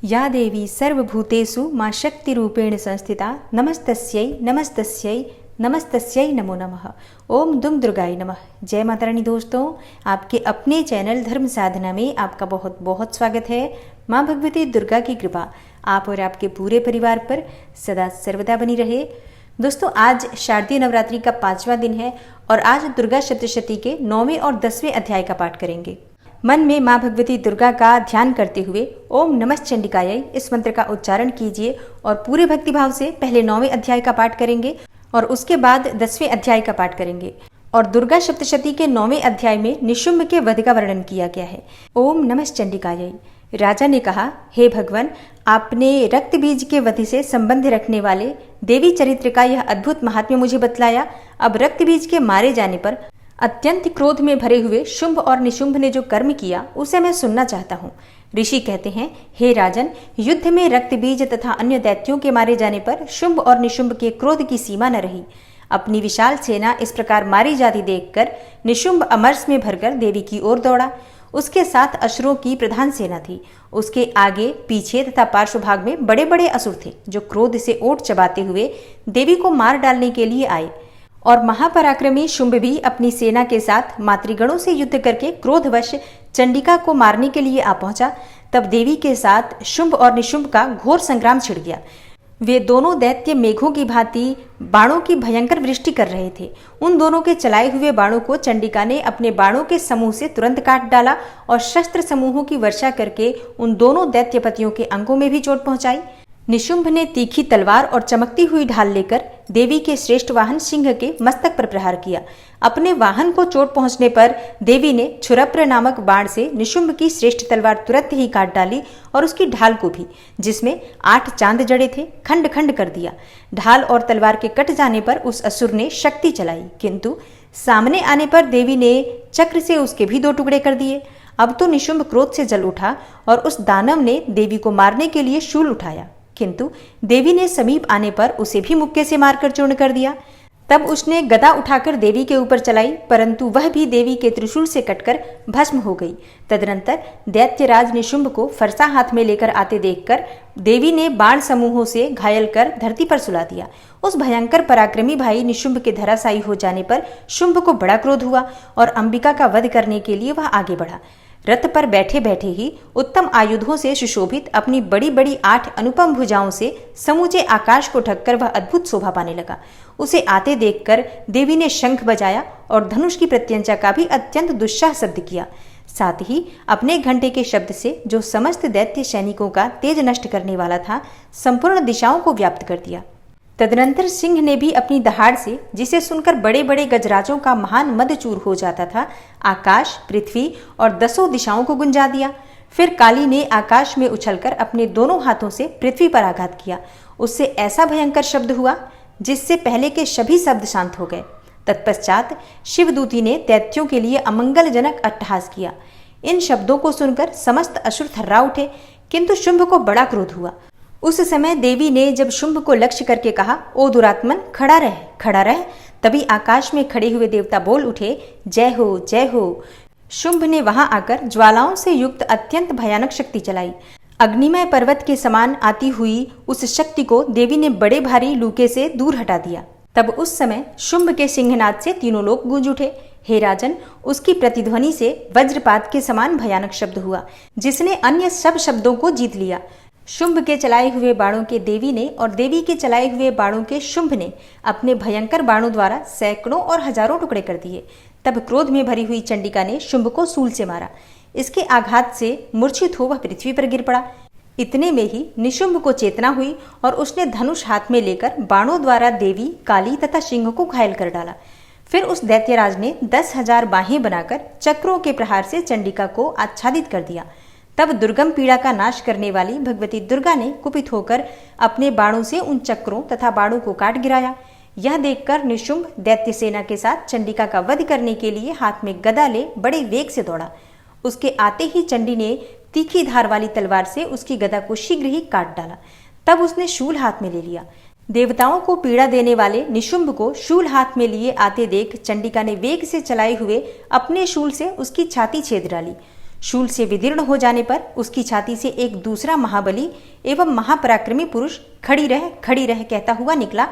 या देवी सर्वभूतेषु मां शक्तिरूपेण संस्थिता नमस्तस्यै नमस्तस्यै नमस्तस्यै नमो नमः। ओम दुम दुर्गाय नमः। जय माता रानी। दोस्तों, आपके अपने चैनल धर्म साधना में आपका बहुत बहुत स्वागत है। माँ भगवती दुर्गा की कृपा आप और आपके पूरे परिवार पर सदा सर्वदा बनी रहे। दोस्तों, आज शारदीय नवरात्रि का 5वां दिन है और आज दुर्गा सप्तशती के 9वें और 10वें अध्याय का पाठ करेंगे। मन में माँ भगवती दुर्गा का ध्यान करते हुए ओम नमः चंडिकायै इस मंत्र का उच्चारण कीजिए और पूरे भक्तिभाव से पहले 9वें अध्याय का पाठ करेंगे और उसके बाद 10वें अध्याय का पाठ करेंगे। और दुर्गा सप्तशती के 9वें अध्याय में निशुंभ के वध का वर्णन किया गया है। ओम नमः चंडिकायै। राजा ने कहा, हे भगवान, आपने रक्त बीज के वध से संबंध रखने वाले देवी चरित्र का यह अद्भुत महात्म्य मुझे बतलाया। अब रक्त बीज के मारे जाने पर अत्यंत क्रोध में भरे हुए शुंभ और निशुंभ ने जो कर्म किया उसे मैं सुनना चाहता हूँ। ऋषि कहते हैं, हे राजन, युद्ध में रक्त बीज तथा अन्य दैत्यों के मारे जाने पर शुंभ और निशुंभ के क्रोध की सीमा न रही। अपनी विशाल सेना इस प्रकार मारी जाती देखकर निशुंभ अमरस में भरकर देवी की ओर दौड़ा। उसके साथ असुरों की प्रधान सेना थी। उसके आगे पीछे तथा पार्श्व भाग में बड़े बड़े असुर थे जो क्रोध से ओट चबाते हुए देवी को मार डालने के लिए आए। और महापराक्रमी शुंभ भी अपनी सेना के साथ मातृगणों से युद्ध करके क्रोधवश चंडिका को मारने के लिए आ पहुंचा। तब देवी के साथ शुंभ और निशुंभ का घोर संग्राम छिड़ गया। वे दोनों दैत्य मेघों की भांति बाणों की भयंकर वृष्टि कर रहे थे। उन दोनों के चलाए हुए बाणों को चंडिका ने अपने बाणों के समूह से तुरंत काट डाला और शस्त्र समूहों की वर्षा करके उन दोनों दैत्यपतियों के अंगों में भी चोट पहुंचाई। निशुंभ ने तीखी तलवार और चमकती हुई ढाल लेकर देवी के श्रेष्ठ वाहन सिंह के मस्तक पर प्रहार किया। अपने वाहन को चोट पहुंचने पर देवी ने छुरप्र नामक बाण से निशुंभ की श्रेष्ठ तलवार तुरंत ही काट डाली और उसकी ढाल को भी, जिसमें 8 चांद जड़े थे, खंड खंड कर दिया। ढाल और तलवार के कट जाने पर उस असुर ने शक्ति चलाई, किंतु सामने आने पर देवी ने चक्र से उसके भी 2 टुकड़े कर दिए। अब तो निशुंभ क्रोध से जल उठा और उस दानव ने देवी को मारने के लिए शूल उठाया, किंतु देवी ने समीप आने पर उसे भी मुक्के से मारकर चूर्ण कर दिया। तब उसने गदा उठाकर देवी के ऊपर चलाई, परंतु वह भी देवी के त्रिशूल से कटकर भस्म हो गई। तदनंतर दैत्यराज निशुंभ को फरसा हाथ में लेकर आते देखकर देवी ने बाण समूहों से घायल कर धरती पर सुला दिया। उस भयंकर पराक्रमी भाई निशुंभ के धराशायी हो जाने पर शुंभ को बड़ा क्रोध हुआ और अंबिका का वध करने के लिए वह आगे बढ़ा। रथ पर बैठे बैठे ही उत्तम आयुधों से सुशोभित अपनी बड़ी बड़ी 8 अनुपम भुजाओं से समूचे आकाश को ढककर वह अद्भुत शोभा पाने लगा। उसे आते देखकर देवी ने शंख बजाया और धनुष की प्रत्यंचा का भी अत्यंत दुस्साह शब्द किया। साथ ही अपने घंटे के शब्द से, जो समस्त दैत्य सैनिकों का तेज नष्ट करने वाला था, संपूर्ण दिशाओं को व्याप्त कर दिया। तदनंतर सिंह ने भी अपनी दहाड़ से, जिसे सुनकर बड़े बड़े गजराजों का महान मदचूर हो जाता था, आकाश, पृथ्वी और 10 दिशाओं को गुंजा दिया। फिर काली ने आकाश में उछलकर अपने दोनों हाथों से पृथ्वी पर आघात किया। उससे ऐसा भयंकर शब्द हुआ जिससे पहले के सभी शब्द शांत हो गए। तत्पश्चात शिवदूती ने दैत्यों के लिए अमंगलजनक अट्टहास किया। इन शब्दों को सुनकर समस्त असुर थर्रा उठे, किंतु शुंभ को बड़ा क्रोध हुआ। उस समय देवी ने जब शुंभ को लक्ष्य करके कहा, ओ दुरात्मन, खड़ा रह, खड़ा रह, तभी आकाश में खड़े हुए देवता बोल उठे, जय हो, जय हो। शुंभ ने वहां आकर ज्वालाओं से युक्त अत्यंत भयानक शक्ति चलाई। अग्निमय पर्वत के समान आती हुई उस शक्ति को देवी ने बड़े भारी लूके से दूर हटा दिया। तब उस समय शुंभ के सिंहनाद से तीनों लोग गूंज उठे। हे राजन, उसकी प्रतिध्वनि से वज्रपात के समान भयानक शब्द हुआ, जिसने अन्य सब शब्दों को जीत लिया। शुंभ के चलाए हुए बाणों के देवी ने और देवी के चलाए हुए बाणों के शुंभ ने अपने भयंकर बाणों द्वारा सैकड़ों और हजारों टुकड़े कर दिए। तब क्रोध में भरी हुई चंडिका ने शुंभ को सूल से मारा। इसके आघात से मूर्छित हो वह पृथ्वी पर गिर पड़ा। इतने में ही निशुंभ को चेतना हुई और उसने धनुष हाथ में लेकर बाणों द्वारा देवी, काली तथा सिंह को घायल कर डाला। फिर उस दैत्यराज ने 10,000 बाहें बनाकर चक्रों के प्रहार से चंडिका को आच्छादित कर दिया। तब दुर्गम पीड़ा का नाश करने वाली भगवती दुर्गा ने कुपित होकर अपने बाणों से उन चक्रों तथा बाणों को काट गिराया। यह देखकर निशुंभ दैत्य सेना के साथ चंडिका का वध करने के लिए हाथ में गदा ले बड़े वेग से दौड़ा। उसके आते ही चंडी ने तीखी धार वाली तलवार से उसकी गदा को शीघ्र ही काट डाला। तब उसने शूल हाथ में ले लिया। देवताओं को पीड़ा देने वाले निशुंभ को शूल हाथ में लिए आते देख चंडिका ने वेग से चलाए हुए अपने शूल से उसकी छाती छेद डाली। शूल से विदीर्ण हो जाने पर उसकी छाती से एक दूसरा महाबली एवं महापराक्रमी पुरुष खड़ी रह कहता हुआ निकला।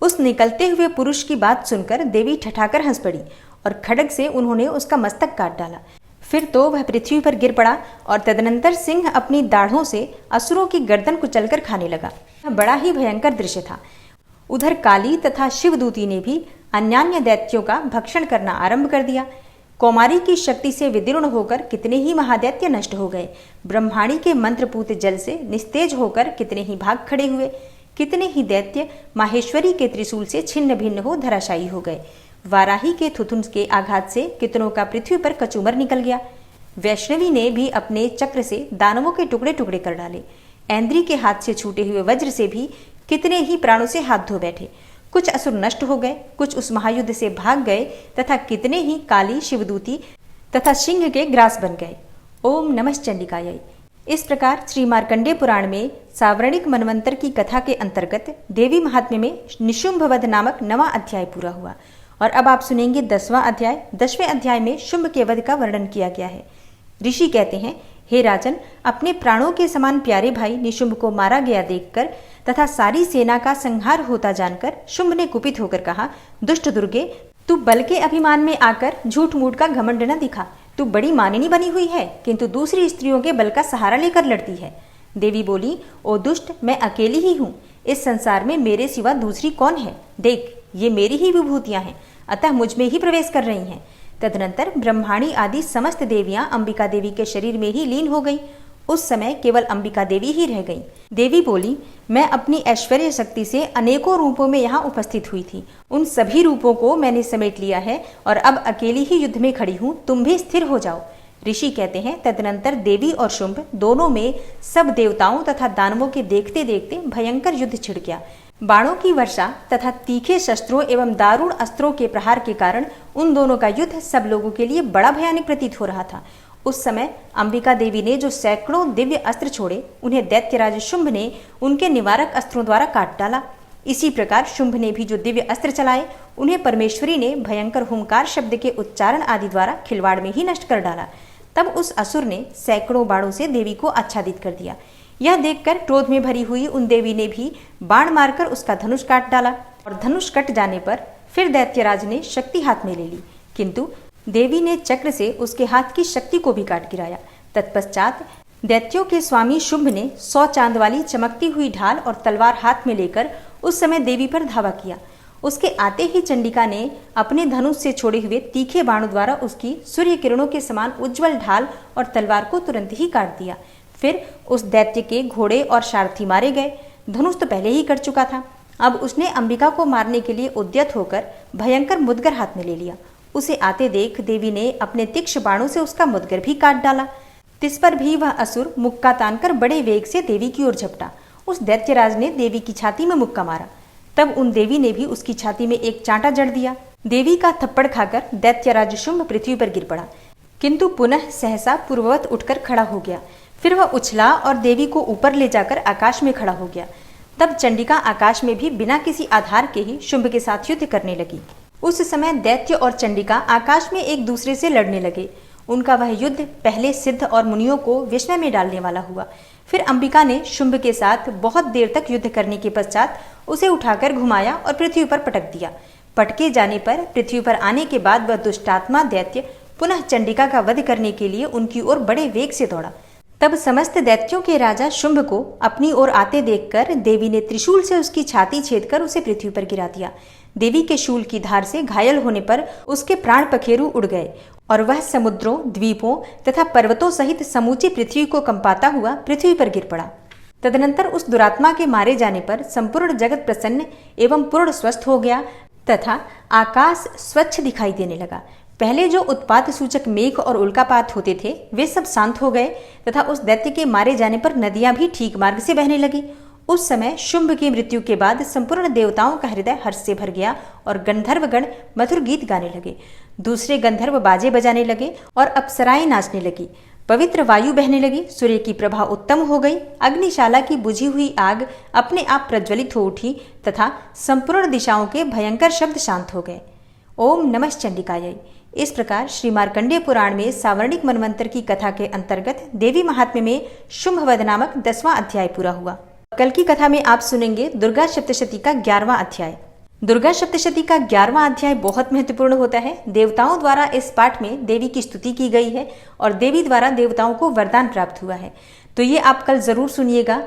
उस निकलते हुए पुरुष की बात सुनकर देवी ठठाकर हंस पड़ी और खड्ग से उन्होंने उसका मस्तक काट डाला। फिर तो वह पृथ्वी पर गिर पड़ा और तदनंतर सिंह अपनी दाढ़ों से असुरों की गर्दन कुचलकर खाने लगा। बड़ा ही भयंकर दृश्य था। उधर काली तथा शिवदूती ने भी अन्यान्य दैत्यों का भक्षण करना आरंभ कर दिया। कौमारी की शक्ति से विदीर्ण होकर कितने ही महादैत्य नष्ट हो गए। ब्रह्माणी के मंत्रपूत जल से निस्तेज होकर कितने ही भाग खड़े हुए। कितने ही दैत्य माहेश्वरी के त्रिशूल से छिन्न भिन्न हो धराशायी हो गए। वाराही के थुथुन के आघात से कितनों का पृथ्वी पर कचूमर निकल गया। वैष्णवी ने भी अपने चक्र से दानवों के टुकड़े टुकड़े कर डाले। ऐन्द्री के हाथ से छूटे हुए वज्र से भी कितने ही प्राणों से हाथ धो बैठे। कुछ असुर नष्ट हो गए, कुछ उस महायुद्ध से भाग गए तथा कितने ही काली शिवदूती तथा सिंह के ग्रास बन गए। ओम नमः चंडिकायै। इस प्रकार श्री मार्कंडेय पुराण में सावर्णिक मनवंतर की कथा के अंतर्गत देवी महात्म्य में निशुंभ वध नामक 9वां अध्याय पूरा हुआ। और अब आप सुनेंगे 10वां अध्याय। 10वें अध्याय में शुंभ के वध का वर्णन किया गया है। ऋषि कहते हैं, हे राजन, अपने प्राणों के समान प्यारे भाई निशुंभ को मारा गया देखकर तथा सारी सेना का संहार होता जानकर शुंभ ने कुपित होकर कहा, दुष्ट दुर्गे, तू बल के अभिमान में आकर झूठ मूठ का घमंड न दिखा। तू बड़ी मानिनी बनी हुई है, किंतु दूसरी स्त्रियों के बल का सहारा लेकर लड़ती है। देवी बोली, ओ दुष्ट, मैं अकेली ही हूँ। इस संसार में मेरे सिवा दूसरी कौन है? देख, ये मेरी ही विभूतियां हैं, अतः मुझ में ही प्रवेश कर रही हैं। तदनंतर ब्रह्माणी आदि समस्त देवियां अंबिका देवी के शरीर में ही लीन हो गईं। उस समय केवल अंबिका देवी ही रह गईं। देवी बोली, मैं अपनी ऐश्वर्य शक्ति से अनेकों रूपों में यहाँ उपस्थित हुई थी। उन सभी रूपों को मैंने समेट लिया है और अब अकेली ही युद्ध में खड़ी हूँ। तुम भी स्थिर हो जाओ। ऋषि कहते हैं, तदनंतर देवी और शुंभ दोनों में सब देवताओं तथा दानवों के देखते देखते भयंकर युद्ध छिड़ गया। बाणों की वर्षा तथा तीखे शस्त्रों एवं दारुण अस्त्रों के प्रहार के कारण उन दोनों का युद्ध सब लोगों के लिए बड़ा भयानक प्रतीत हो रहा था। उस समय अंबिका देवी ने जो सैकड़ों दिव्य अस्त्र छोड़े, उन्हें दैत्यराज शुंभ ने उनके निवारक अस्त्रों द्वारा काट डाला। इसी प्रकार शुंभ ने भी जो दिव्य अस्त्र चलाए, उन्हें परमेश्वरी ने भयंकर हुंकार शब्द के उच्चारण आदि द्वारा खिलवाड़ में ही नष्ट कर डाला। तब उस असुर ने सैकड़ों बाणों से देवी को आच्छादित कर दिया। यह देखकर क्रोध में भरी हुई उन देवी ने भी बाण मारकर उसका धनुष काट डाला और धनुष कट जाने पर फिर दैत्यराज ने शक्ति हाथ में ले ली, किंतु देवी ने चक्र से उसके हाथ की शक्ति को भी काट गिराया। तत्पश्चात दैत्यों के स्वामी शुंभ ने 100 चांद वाली चमकती हुई ढाल और तलवार हाथ में लेकर उस समय देवी पर धावा किया। उसके आते ही चंडिका ने अपने धनुष से छोड़े हुए तीखे बाणों द्वारा उसकी सूर्य किरणों के समान उज्जवल ढाल और तलवार को तुरंत ही काट दिया। फिर उस दैत्य के घोड़े और सारथी मारे गए। धनुष तो पहले ही कट चुका था। अब उसने अंबिका को मारने के लिए उद्यत होकर भयंकर मुदगर हाथ में ले लिया। उसे आते देख देवी ने अपने तीक्ष्ण बाणों से उसका मुदगर भी काट डाला। तिस पर भी वह असुर मुक्का तानकर बड़े वेग से देवी की ओर झपटा। उस दैत्यराज ने देवी की छाती में मुक्का मारा। तब उन देवी ने भी उसकी छाती में एक चांटा जड़ दिया। देवी का थप्पड़ खाकर दैत्यराज शुंभ पृथ्वी पर गिर पड़ा, किंतु पुनः सहसा पूर्ववत उठकर खड़ा हो गया। फिर वह उछला और देवी को ऊपर ले जाकर आकाश में खड़ा हो गया। तब चंडिका आकाश में भी बिना किसी आधार के ही शुंभ के साथ युद्ध करने लगी। उस समय दैत्य और चंडिका आकाश में एक दूसरे से लड़ने लगे। उनका वह युद्ध पहले सिद्ध और मुनियों को विस्मय में डालने वाला हुआ। फिर अंबिका ने शुंभ के साथ बहुत देर तक युद्ध करने के पश्चात उसे उठाकर घुमाया और पृथ्वी पर पटक दिया। पटके जाने पर पृथ्वी पर आने के बाद वह दुष्टात्मा दैत्य पुनः चंडिका का वध करने के लिए उनकी ओर बड़े वेग से दौड़ा। तब समस्त दैत्यों के राजा शुंभ को अपनी ओर आते देखकर देवी ने त्रिशूल से उसकी छाती छेदकर उसे पृथ्वी पर गिरा दिया। देवी के शूल की धार से घायल होने पर उसके प्राण पखेरु उड़ गए और वह समुद्रों, द्वीपों तथा पर्वतों सहित समूची पृथ्वी को कंपाता हुआ पृथ्वी पर गिर पड़ा। तदनंतर उस दुरात्मा के मारे जाने पर संपूर्ण जगत प्रसन्न एवं पूर्ण स्वस्थ हो गया तथा आकाश स्वच्छ दिखाई देने लगा। पहले जो उत्पात सूचक मेघ और उल्कापात होते थे वे सब शांत हो गए तथा उस दैत्य के मारे जाने पर नदियां भी ठीक मार्ग से बहने लगी। उस समय शुंभ की मृत्यु के बाद संपूर्ण देवताओं का हृदय हर्ष से भर गया और गंधर्वगण मधुर गीत गाने लगे। दूसरे गंधर्व बाजे बजाने लगे और अप्सराएं नाचने लगी। पवित्र वायु बहने लगी। सूर्य की प्रभा उत्तम हो गई। अग्निशाला की बुझी हुई आग अपने आप प्रज्वलित हो उठी तथा संपूर्ण दिशाओं के भयंकर शब्द शांत हो गए। ओम नमः चंडिकायै। इस प्रकार श्री मार्कंडेय पुराण में सावर्णिक मनवंतर की कथा के अंतर्गत देवी महात्म्य में शुंभवध नामक 10वां अध्याय पूरा हुआ। कल की कथा में आप सुनेंगे दुर्गा सप्तशती का 11वां अध्याय। दुर्गा सप्तशती का 11वां अध्याय बहुत महत्वपूर्ण होता है। देवताओं द्वारा इस पाठ में देवी की स्तुति की गई है और देवी द्वारा देवताओं को वरदान प्राप्त हुआ है, तो ये आप कल जरूर सुनिएगा।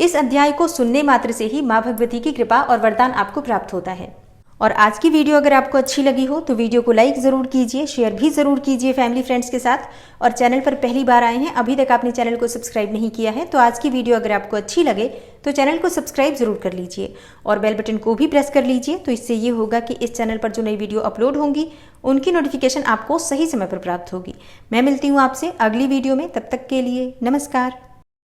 इस अध्याय को सुनने मात्र से ही माँ भगवती की कृपा और वरदान आपको प्राप्त होता है। और आज की वीडियो अगर आपको अच्छी लगी हो तो वीडियो को लाइक ज़रूर कीजिए, शेयर भी ज़रूर कीजिए फैमिली फ्रेंड्स के साथ। और चैनल पर पहली बार आए हैं, अभी तक आपने चैनल को सब्सक्राइब नहीं किया है, तो आज की वीडियो अगर आपको अच्छी लगे तो चैनल को सब्सक्राइब ज़रूर कर लीजिए और बेल बटन को भी प्रेस कर लीजिए। तो इससे ये होगा कि इस चैनल पर जो नई वीडियो अपलोड होंगी उनकी नोटिफिकेशन आपको सही समय पर प्राप्त होगी। मैं मिलती हूँ आपसे अगली वीडियो में, तब तक के लिए नमस्कार।